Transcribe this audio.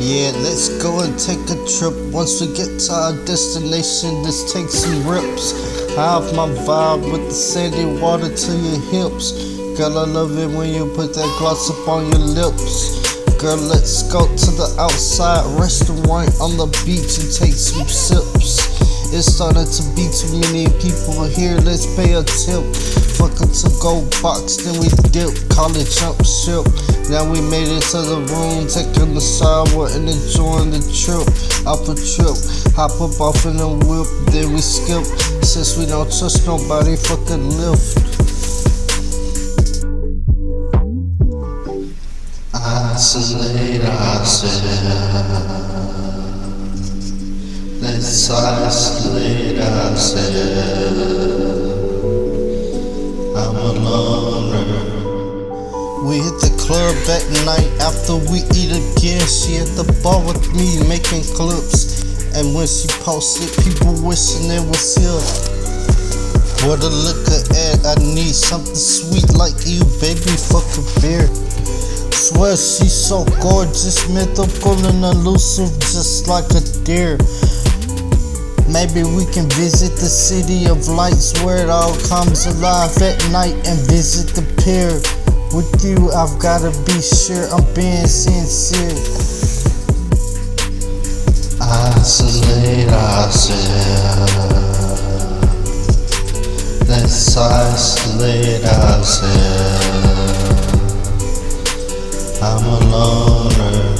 Yeah, let's go and take a trip. Once we get to our destination, let's take some rips. I have my vibe with the sandy water to your hips. Girl, I love it when you put that gloss up on your lips. Girl, let's go to the outside restaurant on the beach and take some sips. It's starting to be too many people here, let's pay a tip. Fuck a to-go box, then we dip, call it jump ship. Now we made it to the room, taking the shower and enjoying the trip. Off a trip, hop up off in the whip, then we skip. Since we don't trust nobody, fucking lift. Isolate ourselves. Let's isolate ourselves. I'm a loner. We hit the club at night after we eat again. She at the bar with me making clips. And when she posted, people wishing it was here. Where the liquor at? I need something sweet like you, baby. Fuck a beer. Swear she's so gorgeous, mythical and elusive, just like a deer. Maybe we can visit the city of lights where it all comes alive at night and visit the pier. With you, I've gotta be sure I'm being sincere. Isolate ourselves. Let's isolate ourselves. I'm a loner.